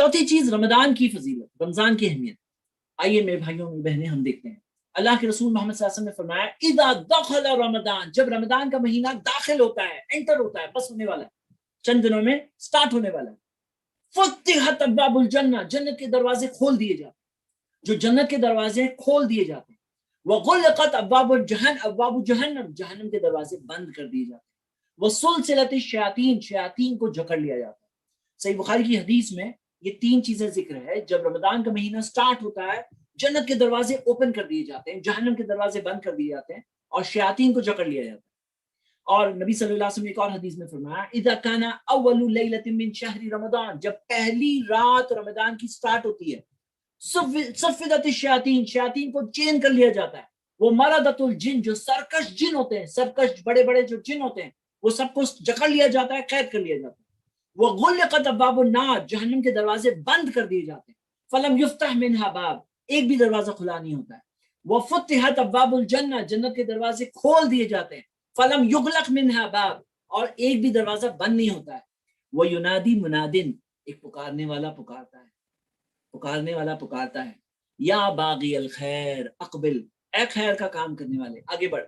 चौथी चीज रमजान की फजीलत, रमजान की अहमियत। आइए मेरे भाइयों मेरी बहनें, हम देखते हैं अल्लाह के रसूल मोहम्मद सल्लल्लाहु अलैहि वसल्लम ने फरमाया, इदा दखल रमजान, जब रमजान का महीना दाखिल होता है, एंटर होता है, बस होने वाला है, चंद दिनों में स्टार्ट होने वाला है, फुतिहत अब्वाबुल जन्नह, जन्नत के दरवाजे खोल दिए जाते हैं, जो जन्नत के दरवाजे खोल दिए जाते हैं, वगुल्लक़त अब्वाबुल जहन्नम, जहन्नम के दरवाजे बंद कर दिए जाते हैं, वसुलसिलतिश शयातीन, शयातीन को जकड़ लिया जाता है। सही बुखारी की हदीस में ये तीन चीजें जिक्र है। जब रमजान का महीना स्टार्ट होता है, जन्नत के दरवाजे ओपन कर दिए जाते हैं, जहन्नम के दरवाजे बंद कर दिए जाते हैं और शयातीन को जकड़ लिया जाता है। और नबी सल्लल्लाहु अलैहि वसल्लम ने एक और हदीस में फरमाया, इज़ा काना अव्वलु लैलतिन मिन शहरी रमजान, जब पहली रात रमजान की स्टार्ट होती है, सफ़िदतिश शयातीन, शयातीन को चेन कर लिया जाता है, वो मरदतुल जिन, जो सरकश जिन होते हैं, सरकश बड़े बड़े जो जिन होते हैं, वो सबको जकड़ लिया जाता है, कैद कर लिया जाता है। वो गुल्लक़त अब्वाबुन नार, जहन्नम के दरवाजे बंद कर दिए जाते हैं, फलम युफ्तह मिनहा बाब, एक भी दरवाजा खुला नहीं होता है। वो फुतिहत अब्वाबुल जन्नह, जन्नत के दरवाजे खोल दिए जाते हैं, फलम युगलक मिनहा बाब, और एक भी दरवाजा बंद नहीं होता है। वो युनादी मुनादिन, एक पुकारने वाला पुकारता है, पुकारने वाला पुकारता है, या बागी अल खैर अकबिल, ए खैर का काम करने वाले आगे बढ़,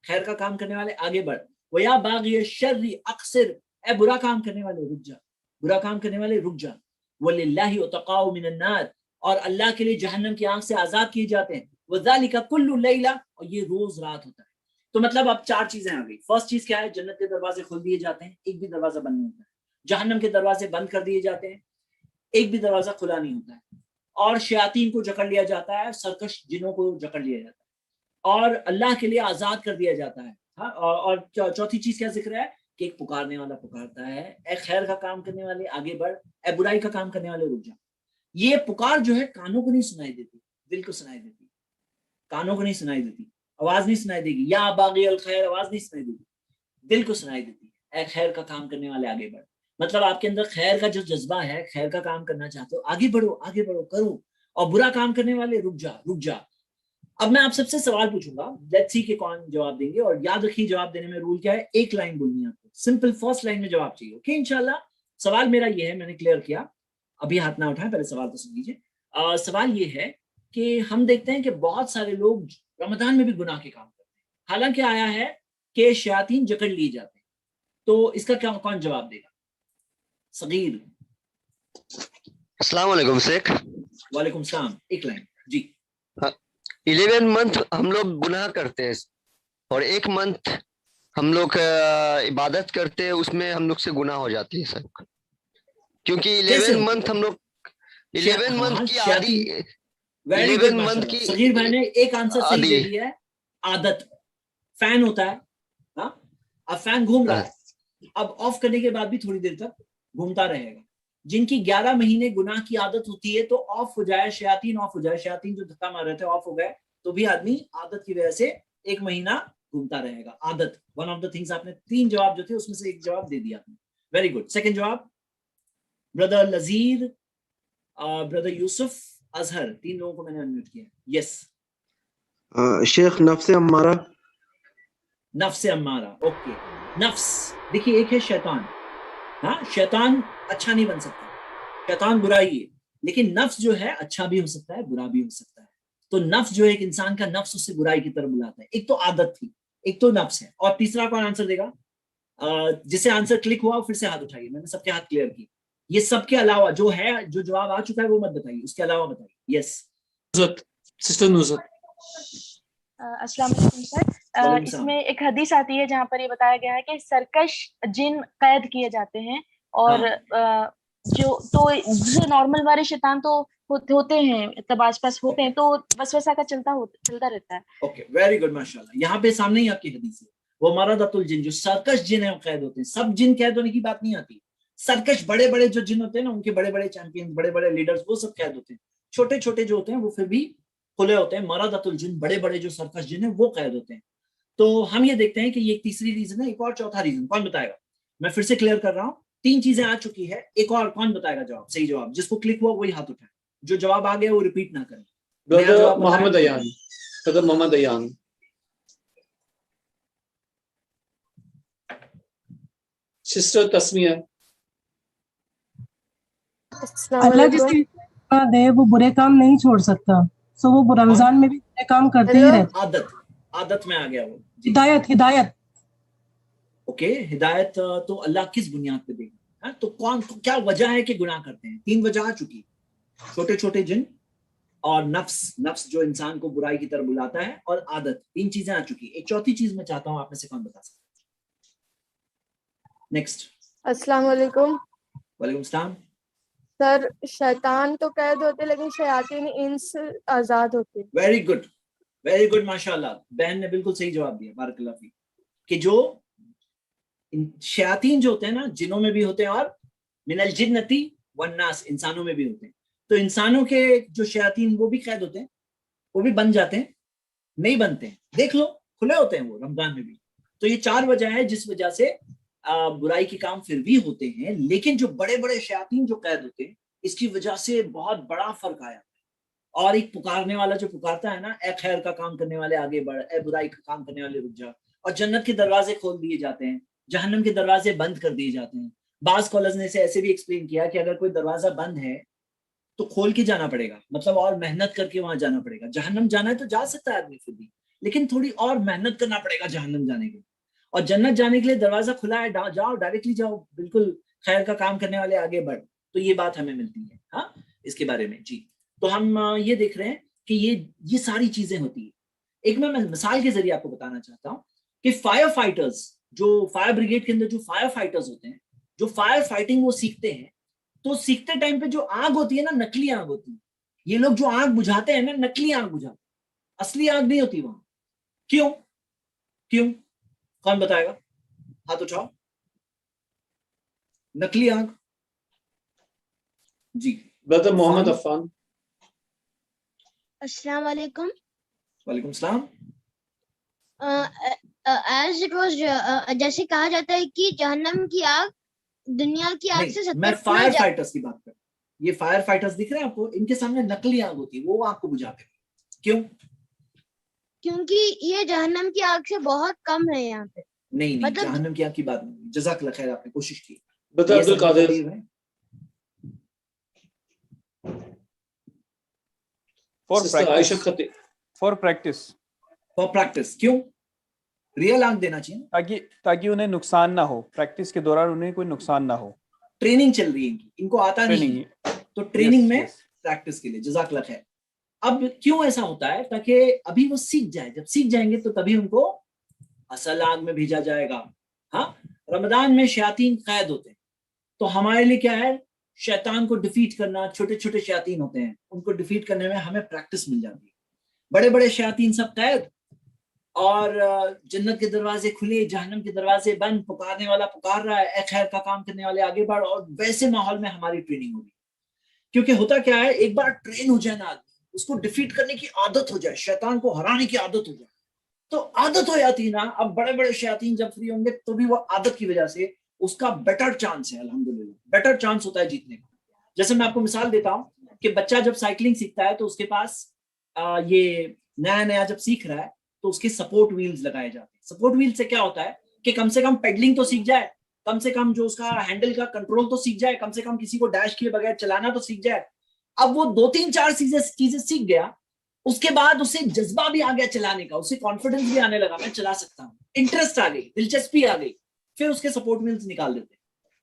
खैर का काम करने वाले आगे बढ़, वो या बागी शर्री अक्सर, ए बुरा काम करने वाले रुक जा, बुरा काम करने वाले रुक जा, वलिल्लाहि उतकाउ मिनन नार, और अल्लाह के लिए जहन्नम की आग से आजाद किए जाते हैं, वज़ालिका कुल्लु लैला, और ये रोज रात होता है। तो मतलब अब चार चीजें आ गई। फर्स्ट चीज क्या है, जन्नत के दरवाजे खोल दिए जाते हैं, एक भी दरवाजा बंद नहीं होता है, जहन्नम के दरवाजे बंद कर दिए जाते हैं, एक भी दरवाजा खुला नहीं होता है, और शयातीन को जकड़ लिया जाता है, सरकश जिनों को जकड़ लिया जाता है, और अल्लाह के लिए आजाद कर दिया जाता है। हाँ, और चौथी चीज क्या जिक्र है कि एक पुकारने वाला पुकारता है, ए खैर का काम करने वाले आगे बढ़, ए बुराई का काम करने वाले रुक जा। ये पुकार जो है कानों को नहीं सुनाई देती, दिल को सुनाई देती, कानों को नहीं सुनाई देती, आवाज नहीं सुनाई देगी, या बागी अल खैर आवाज नहीं सुनाई देगी, दिल को सुनाई देती है, ए खैर का काम करने वाले आगे बढ़। मतलब आपके अंदर खैर का जो जज्बा है, खैर का काम करना चाहते हो, आगे बढ़ो करो, और बुरा काम करने वाले रुक जा। अब मैं आप सबसे सवाल पूछूंगा, लेट्स सी कि कौन जवाब देंगे, और याद रखिए जवाब देने में रूल क्या है, एक लाइन बोलनी है आपको, सिंपल फर्स्ट लाइन में जवाब चाहिए। ओके, इंशाल्लाह। सवाल मेरा ये है, मैंने क्लियर किया, अभी हाथ ना उठाएं, पहले सवाल तो सुन लीजिए। सवाल ये है कि हम देखते हैं कि बहुत सारे लोग रमजान में भी गुनाह के काम करते हैं, हालांकि आया है कि शयातीन जकड़ लिए जाते हैं, तो इसका क्या कौन जवाब देगा? सगीर। अस्सलाम वालेकुम शेख। वालेकुम सलाम, एक लाइन जी। 11 मंथ हम लोग गुनाह करते हैं और एक मंथ हम लोग इबादत करते हैं, उसमें हम लोग से गुनाह हो जाती है सर, क्योंकि 11 मंथ हम लोग 11 मंथ की आदि, वेरी गुड माशाल्लाह। सगीर भाई ने एक आंसर सही दे दिया है, आदत। फैन होता है, हाँ, अब फैन घूम रहा है, अब ऑफ करने के बाद भी थोड़ी देर तक घूमता रहेगा। जिनकी 11 महीने गुनाह की आदत होती है, तो ऑफ हो जाए शयातीन, ऑफ हो जाए शयातीन, जो धक्का मार रहे थे ऑफ हो गए, तो भी आदमी आदत की वजह से एक महीना घूमता रहेगा। आदत वन ऑफ द थिंग्स। आपने तीन जवाब जो थे उसमें से एक जवाब दे दिया आपने, वेरी गुड। सेकंड जवाब ब्रदर नजीर, ब्रदर यूसुफ, अजहर, तीन लोगों को मैंने अनम्यूट किया। यस शेख, नफ्स अम्मारा। नफ्स अम्मारा, ओके। नफ्स देखिए, एक है शैतान, हाँ, शैतान अच्छा नहीं बन सकता, शैतान बुरा ही है, लेकिन नफ्स जो है अच्छा भी हो सकता है, बुरा भी हो सकता है। तो नफ्स जो है, एक इंसान का नफ्स उससे बुराई की तरफ बुलाता है। एक तो आदत थी, एक तो नफ्स है, और तीसरा कौन आंसर देगा? जिसे आंसर क्लिक हुआ फिर से हाथ उठाइए, मैंने सबके हाथ क्लियर किए। ये सबके अलावा जो है, जो जवाब आ चुका है वो मत बताइए, उसके अलावा बताइए। Yes sister Nusrat. अस्सलाम वालेकुम सर। इसमें एक हदीस आती है जहाँ पर ये बताया गया है कि सरकश जिन कैद किए जाते हैं, और जो नॉर्मल वाले शैतान तो होते हैं, तब आसपास होते हैं, तो वसवसा का चलता रहता है। ओके, वेरी गुड माशाल्लाह। यहाँ पे सामने ही आपकी हदीस है, वो मरदतुल जिन, जो सरकश जिन है वो कैद होते हैं। सब जिन कैद होने की बात नहीं आती, सरकश बड़े बड़े जो जिन होते हैं ना, उनके बड़े बड़े चैंपियन, बड़े बड़े लीडर्स, वो सब कैद होते हैं। छोटे छोटे जो होते हैं वो फिर भी खुले होते हैं। मरदतुल जिन, बड़े बड़े जो सरकश जिन है वो कैद होते हैं। तो हम ये देखते हैं कि ये एक तीसरी रीजन है। एक और चौथा रीजन कौन बताएगा? मैं फिर से क्लियर कर रहा हूँ, तीन चीजें आ चुकी है, एक और कौन बताएगा जवाब? सही जवाब जिसको क्लिक हुआ वही हाथ उठाए, जो जवाब आ गया वो रिपीट ना करें। Brother Mohammad Ayan, brother Mohammad Ayan. Sister Tasmiya. Allah जिसकी दे वो बुरे काम नहीं छोड़ सकता, सो वो रमजान में भी बुरे काम करते ही रहते। आदत में आ गया वो। हिदायत ओके, हिदायत तो अल्लाह किस बुनियाद पे देगा? तो क्या वजह है कि गुनाह करते हैं? 3 वजह आ चुकी, छोटे छोटे जिन और नफ्स जो इंसान को बुराई की तरफ बुलाता है, और आदत, 3 चीजें आ चुकी। एक चौथी चीज मैं चाहता हूं आप में से कौन बता सकता है? नेक्स्ट। अस्सलाम वालेकुम। वालेकुम सलाम। सर, शैतान तो कैद होते लेकिन शयातीन इंस आजाद होते। वेरी गुड माशाल्लाह, बहन ने बिल्कुल सही जवाब दिया, बारकल्लाह फीक। कि जो शयातीन जो होते हैं ना, जिनों में भी होते हैं और मिनल जिन्नती वन्नास, इंसानों में भी होते हैं। तो इंसानों के जो शयातीन वो भी कैद होते हैं, वो भी बन जाते हैं, नहीं बनते हैं, देख लो खुले होते हैं वो रमजान में भी। तो ये 4 वजह है जिस वजह से बुराई के काम फिर भी होते हैं, लेकिन जो बड़े बड़े शयातीन जो कैद होते हैं, इसकी वजह से बहुत बड़ा फर्क आया। और एक पुकारने वाला जो पुकारता है ना, ए खैर का काम करने वाले आगे बढ़, ए बुराई का काम करने वाले रुक जा, और जन्नत के दरवाजे खोल दिए जाते हैं, जहन्नम के दरवाजे बंद कर दिए जाते हैं। बाज स्कॉलर्स ने इसे ऐसे भी एक्सप्लेन किया कि अगर कोई दरवाजा बंद है तो खोल के जाना पड़ेगा, मतलब और मेहनत करके वहां जाना पड़ेगा। जहन्नम जाना है तो जा सकता है आदमी फिर भी, लेकिन थोड़ी और मेहनत करना पड़ेगा जहन्नम जाने के लिए। और जन्नत जाने के लिए दरवाजा खुला है, जाओ, डायरेक्टली जाओ, बिल्कुल खैर का काम करने वाले आगे बढ़। तो ये बात हमें मिलती है हाँ इसके बारे में जी। तो हम ये देख रहे हैं कि ये सारी चीजें होती है। एक मैं मिसाल के जरिए आपको बताना चाहता हूँ कि फायर फाइटर्स, जो फायर ब्रिगेड के अंदर जो फायर फाइटर्स होते हैं, जो फायर फाइटिंग वो सीखते हैं, तो सीखते टाइम पे जो आग होती है ना, नकली आग होती है। ये लोग जो आग बुझाते हैं ना, नकली आग बुझाते हैं, असली आग नहीं होती वहां। क्यों कौन बताएगा? हाथ उठाओ। नकली आग जी। ब्रदर मोहम्मद अफान। अस्सलाम वालेकुम। वालेकुम सलाम। as it was जैसे कहा जाता है कि जहन्नम की आग दुनिया की आग से 70 मैं फायर फाइटर्स की बात कर रहा हूं। ये फायर फाइटर्स दिख रहे हैं आपको, इनके सामने नकली आग होती है, वो आग को बुझाते हैं। क्यों? क्योंकि ये जहन्नम की आग से बहुत कम है यहाँ पे। नहीं मतलब जहन्नम की आग की बात नहीं। जज़ाकल्लाह खैर, आपने कोशिश की। Brother Abdul Qadir. For practice. क्यों? रियल आग देना चाहिए ताकि उन्हें नुकसान ना हो, प्रैक्टिस के दौरान उन्हें कोई नुकसान ना हो। ट्रेनिंग चल रही है इनको आता नहीं है, तो ट्रेनिंग में प्रैक्टिस के लिए। जज़ाकल्लाह खैर। अब क्यों ऐसा होता है? ताकि अभी वो सीख जाए, जब सीख जाएंगे तो तभी उनको असल आग में भेजा जाएगा। हाँ, रमजान में शयातीन कैद होते हैं, तो हमारे लिए क्या है? शैतान को डिफीट करना। छोटे छोटे शयातीन होते हैं, उनको डिफीट करने में हमें प्रैक्टिस मिल जाती है। बड़े बड़े शयातीन सब कैद, और जन्नत के दरवाजे खुले, जहन्नम के दरवाजे बंद, पुकारने वाला पुकार रहा है, ए खैर का काम करने वाले आगे बढ़। और वैसे माहौल में हमारी ट्रेनिंग होगी। क्योंकि होता क्या है, एक बार ट्रेन हो जाए ना आदमी, उसको डिफीट करने की आदत हो जाए, शैतान को हराने की आदत हो जाए, तो आदत हो जाती है ना। अब बड़े बड़े शयातीन जब फ्री होंगे तो भी वो आदत की वजह से उसका बेटर चांस है, अल्हम्दुलिल्लाह बेटर चांस होता है जीतने का। जैसे मैं आपको मिसाल देता हूँ कि बच्चा जब साइकिलिंग सीखता है तो उसके पास ये नया जब सीख रहा है तो उसके सपोर्ट व्हील्स लगाए जाते हैं। सपोर्ट व्हील से क्या होता है कि कम से कम पेडलिंग तो सीख जाए, कम से कम जो उसका हैंडल का कंट्रोल तो सीख जाए, कम से कम किसी को डैश किए बगैर चलाना तो सीख जाए। अब वो 2-3-4 चीजें सीख गया, उसके बाद उसे जज्बा भी आ गया चलाने का, उसे कॉन्फिडेंस भी आने लगा, मैं चला सकता हूँ, इंटरेस्ट आ गई, दिलचस्पी आ गई। फिर उसके सपोर्ट व्हील्स निकाल देते हैं।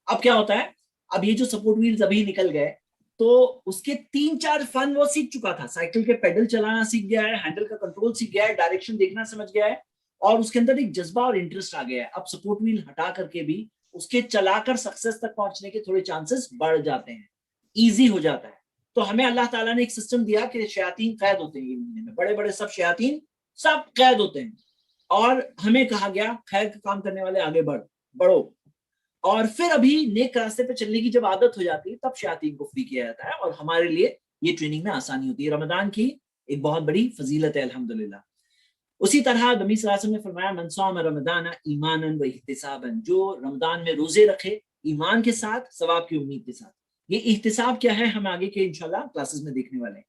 अब क्या होता है, अब ये जो सपोर्ट व्हील्स अभी निकल गए तो उसके 3-4 फन वो सीख चुका था। साइकिल के पेडल चलाना सीख गया है, हैंडल का कंट्रोल सीख गया है, डायरेक्शन देखना समझ गया है, और उसके अंदर एक जज्बा और इंटरेस्ट आ गया है। अब सपोर्ट व्हील हटा करके भी उसके चलाकर सक्सेस तक पहुंचने के थोड़े चांसेस बढ़ जाते हैं, ईजी हो जाता है। तो हमें अल्लाह ताला ने एक सिस्टम दिया कि शयातीन कैद होते हैं, ये महीने में बड़े बड़े सब शयातीन सब कैद होते हैं, और हमें कहा गया खैर का काम करने वाले आगे बढ़ो। और फिर अभी नेक रास्ते पे चलने की जब आदत हो जाती है तब शयातीन को फ्री किया जाता है, और हमारे लिए ये ट्रेनिंग में आसानी होती है। रमजान की एक बहुत बड़ी फजीलत है अल्हम्दुलिल्लाह। उसी तरह नबी सल्लल्लाहु अलैहि वसल्लम ने फरमाया, मन साम रमदान ईमानन व इहतिसाबन, जो रमजान में रोजे रखे ईमान के साथ, सवाब की उम्मीद के साथ। ये इहतिसाब क्या है हम आगे के इंशाल्लाह क्लासेस में देखने वाले हैं।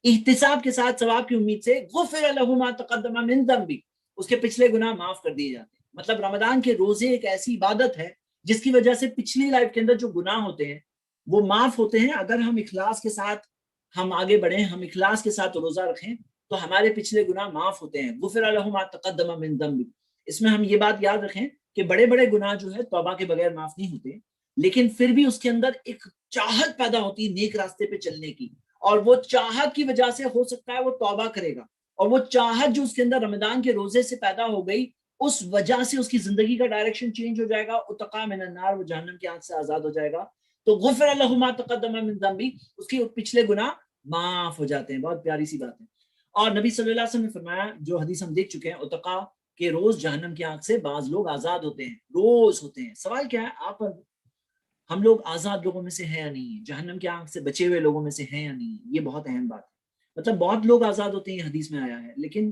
इहतिसाब के साथ, सवाब की उम्मीद से, गुफिर लहु मा तक़द्दम मिन ज़ंबी, उसके पिछले गुनाह माफ कर दिए जाते हैं। मतलब रमजान के रोजे एक ऐसी इबादत है जिसकी वजह से पिछली लाइफ के अंदर जो गुनाह होते हैं وہ معاف ہوتے ہیں اگر ہم اخلاص کے ساتھ ہم آگے بڑھیں, ہم اخلاص کے ساتھ روزہ رکھیں تو ہمارے پچھلے گناہ معاف ہوتے ہیں. غفر لہ ما تقدم من ذنب. اس میں ہم یہ بات یاد رکھیں کہ بڑے بڑے گناہ جو ہے توبہ کے بغیر معاف نہیں ہوتے, لیکن پھر بھی اس کے اندر ایک چاہت پیدا ہوتی ہے نیک راستے پہ چلنے کی, اور وہ چاہت کی وجہ سے ہو سکتا ہے وہ توبہ کرے گا, اور وہ چاہت جو اس کے اندر رمضان کے روزے سے پیدا ہو گئی اس وجہ سے اس کی زندگی کا ڈائریکشن چینج ہو جائے گا, اتقا من النار, وہ جہنم کی آنچ سے آزاد ہو جائے گا. تو غفر لہ ما تقدم من ذنبی, اس کے پچھلے گناہ معاف ہو جاتے ہیں. بہت پیاری سی بات ہے. اور نبی صلی اللہ علیہ وسلم نے فرمایا, جو حدیث ہم دیکھ چکے ہیں, اتقا کے روز جہنم کی آنچ سے بعض لوگ آزاد ہوتے ہیں, روز ہوتے ہیں. سوال کیا ہے, آپ ہم لوگ آزاد لوگوں میں سے ہیں یا نہیں ہیں, جہنم کی آنچ سے بچے ہوئے لوگوں میں سے ہیں یا نہیں ہیں؟ یہ بہت اہم بات ہے. مطلب بہت لوگ آزاد ہوتے ہیں, یہ حدیث میں آیا ہے, لیکن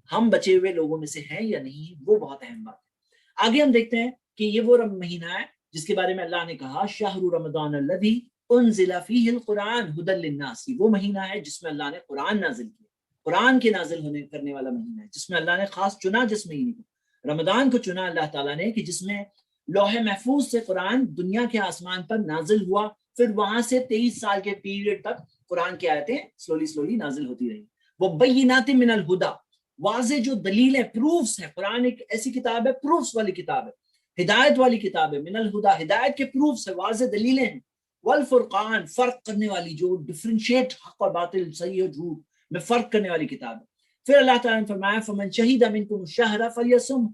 ہم بچے ہوئے لوگوں میں سے ہیں یا نہیں, وہ بہت اہم بات ہے. آگے ہم دیکھتے ہیں کہ یہ وہ مہینہ ہے جس کے بارے میں اللہ نے کہا شہر رمضان الذی انزل فیہ القرآن ھدی للناس. وہ مہینہ ہے جس میں اللہ نے قرآن نازل کیا, قرآن کے نازل ہونے کرنے والا مہینہ ہے, جس میں اللہ نے خاص چنا, جس مہینے کو رمضان کو چنا اللہ تعالیٰ نے, کہ جس میں لوح محفوظ سے قرآن دنیا کے آسمان پر نازل ہوا, پھر وہاں سے 23 سال کے پیریڈ تک قرآن کی آیتیں سلولی نازل ہوتی رہی. وہ بینات من الہدا, واضح جو دلیل ہے, پروفس ہے. قرآن ایک ایسی کتاب ہے, پروفس والی کتاب ہے, ہدایت والی کتاب ہے. من الہدا, ہدایت کے پروفس ہے, واضح دلیلیں ہیں. والفرقان, فرق کرنے والی, جو ڈفرینشیٹ حق اور باطل, صحیح اور جھوٹ میں فرق کرنے والی کتاب ہے. پھر اللہ تعالیٰ نے فرمایا فمن شہید منکم الشہر فلیصم,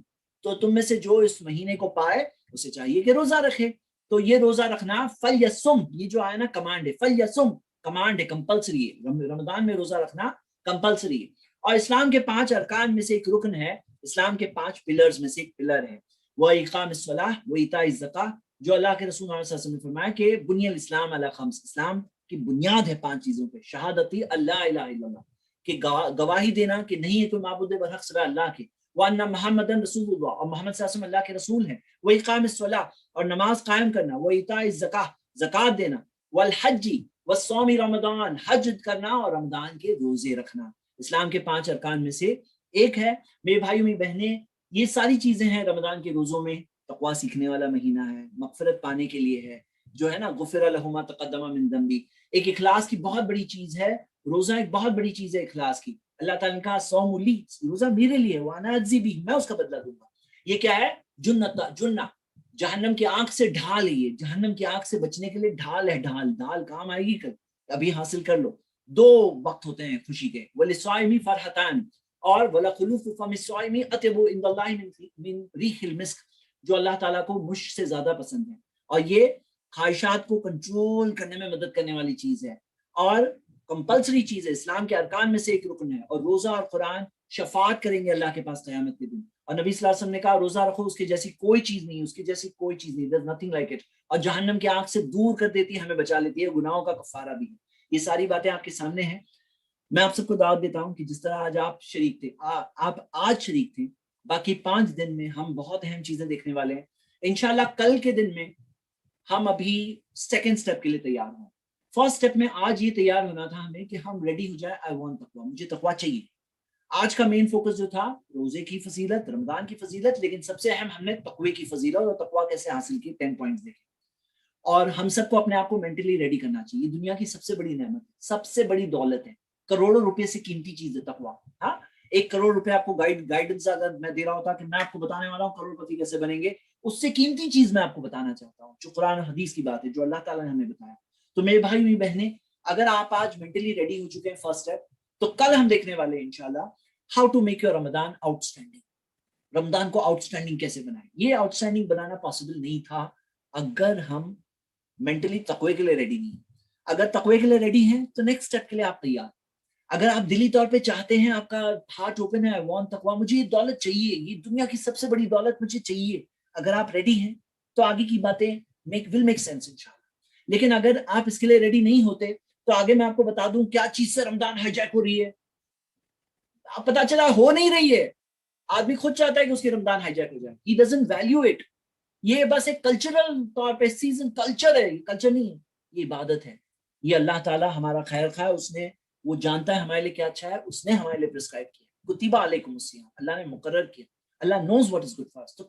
تو تم میں سے جو اس مہینے کو پائے اسے چاہیے کہ روزہ رکھے. تو یہ روزہ رکھنا فلیصم, یہ جو آیا نا کمانڈ ہے, فلیصم کمانڈ ہے, کمپلسری ہے. رمضان میں روزہ رکھنا کمپلسری ہے. اور اسلام کے 5 ارکان میں سے ایک رکن ہے, اسلام کے 5 پلرز میں سے ایک پلر ہے, وہ اقام الصلاۃ و ایتاء الزکاۃ, جو اللہ کے رسول صلی اللہ علیہ وسلم نے فرمایا کہ بنی الاسلام علی 5, اسلام کی بنیاد ہے 5 چیزوں پہ. شہادتی اللہ الہ الا اللہ, کہ گواہی دینا کہ نہیں ہے کوئی معبود برحق سوائے اللہ کے, وان محمد رسول اللہ, اور محمد صلی اللہ علیہ وسلم اللہ کے رسول ہیں, وہ اقام الصلاۃ, اور نماز قائم کرنا, وہ ایتاء الزکاۃ, زکات دینا, والحج والصوم رمضان, حج کرنا اور رمضان کے روزے رکھنا. اسلام کے 5 ارکان میں سے ایک ہے. میرے بھائیوں میری بہنیں, یہ ساری چیزیں ہیں رمضان کے روزوں میں. تقویٰ سیکھنے والا مہینہ ہے, مغفرت پانے کے لیے ہے, جو ہے نا غفر لہ ما تقدم من ذنبی, ایک اخلاص کی بہت بڑی چیز ہے. روزہ ایک بہت بڑی چیز ہے اخلاص کی. اللہ تعالیٰ نے کہا صوم لی, روزہ میرے لیے, وانا اجزی بھی, میں اس کا بدلہ دوں گا. یہ کیا ہے, جنہ, جہنم کی آنکھ سے ڈھال ہے, یہ جہنم کی آنکھ سے بچنے کے لیے ڈھال ہے. ڈھال کام آئے گی, کل ابھی حاصل کر لو. 2 وقت ہوتے ہیں خوشی کے, وللصائم فرحتان, اور ولخلوف فم الصائم اطیب عند اللہ من ریح المسک, جو اللہ تعالیٰ کو مشک سے زیادہ پسند ہے. اور یہ خواہشات کو کنٹرول کرنے میں مدد کرنے والی چیز ہے, اور کمپلسری چیز ہے, اسلام کے ارکان میں سے ایک رکن ہے. اور روزہ اور قرآن شفاعت کریں گے اللہ کے پاس قیامت کے دن. اور نبی صلی اللہ علیہ وسلم نے کہا روزہ رکھو, اس کی جیسی کوئی چیز نہیں, اس کی جیسی کوئی چیز نہیں, there's nothing like it. اور جہنم کی آنکھ سے دور کر دیتی ہے, ہمیں بچا لیتی ہے, گناہوں کا کفارہ بھی ہے. یہ ساری باتیں آپ کے سامنے ہیں. میں آپ سب کو دعوت دیتا ہوں کہ جس طرح آج آپ شریک تھے, آپ آج شریک تھے, باقی 5 دن میں ہم بہت اہم چیزیں دیکھنے والے ہیں. انشاءاللہ کل کے دن میں ہم ابھی 2nd سٹیپ کے لیے تیار ہوں. 1st سٹیپ میں آج یہ تیار ہونا تھا ہمیں کہ ہم ریڈی ہو جائے, آئی وانٹ تقویٰ, مجھے تقویٰ چاہیے. آج کا مین فوکس جو تھا روزے کی فضیلت, رمضان کی فضیلت, لیکن سب سے اہم ہم نے تقوی کی فضیلت اور تقویٰ کیسے حاصل کی, 10 پوائنٹس دیکھے. اور ہم سب کو اپنے آپ کو مینٹلی ریڈی کرنا چاہیے. یہ دنیا کی سب سے بڑی نعمت ہے, سب سے بڑی دولت ہے, کروڑوں روپے سے قیمتی چیز ہے تقویٰ. ہاں, 1 کروڑ روپے آپ کو گائیڈنس اگر میں دے رہا ہوتا کہ میں آپ کو بتانے والا ہوں کروڑ پتی کیسے بنیں گے, اس سے قیمتی چیز میں آپ کو بتانا چاہتا ہوں, جو قرآن و حدیث کی بات ہے, جو اللہ تعالیٰ نے ہمیں بتایا. تو میرے بھائی میری بہنیں, اگر آپ آج مینٹلی ریڈی ہو چکے ہیں 1st سٹیپ, تو کل ہم دیکھنے والے ہیں انشاءاللہ how to make your Ramzan outstanding. Ramzan کو آؤٹ اسٹینڈنگ کیسے بنائیں. یہ آؤٹ اسٹینڈنگ بنانا پاسبل نہیں تھا اگر ہم مینٹلی تقوی کے لیے ریڈی نہیں. اگر تقوی کے لیے ریڈی ہیں تو نیکسٹ سٹیپ کے لیے آپ تیار. اگر آپ دلی طور پہ چاہتے ہیں, آپ کا ہارٹ اوپن ہے, وان تقویٰ, مجھے یہ دولت چاہیے, یہ دنیا کی سب سے بڑی دولت مجھے چاہیے, اگر آپ ریڈی ہیں تو آگے کی باتیں ول میک سینس انشاءاللہ. لیکن اگر آپ اس کے لیے ریڈی نہیں ہوتے تو آگے میں آپ کو بتا دوں کیا چیز سے رمضان ہائی جیک ہو رہی ہے. آپ پتا چلا ہو نہیں رہی ہے, آدمی خود چاہتا ہے کہ اس کی رمضان ہائی جیک ہو جائے. He doesn't value it. یہ بس ایک کلچرل طور پہ سیزن کلچر ہے, کلچر نہیں ہے, یہ عبادت ہے. یہ اللہ تعالیٰ ہمارا خیر خواہ, اس نے, وہ جانتا ہے ہمارے لیے کیا اچھا ہے, اس نے ہمارے لیے پرسکرائب کیا. کتبہ علیکم الصیام, اللہ نے مقرر کیا. اللہ knows what is good for us. تو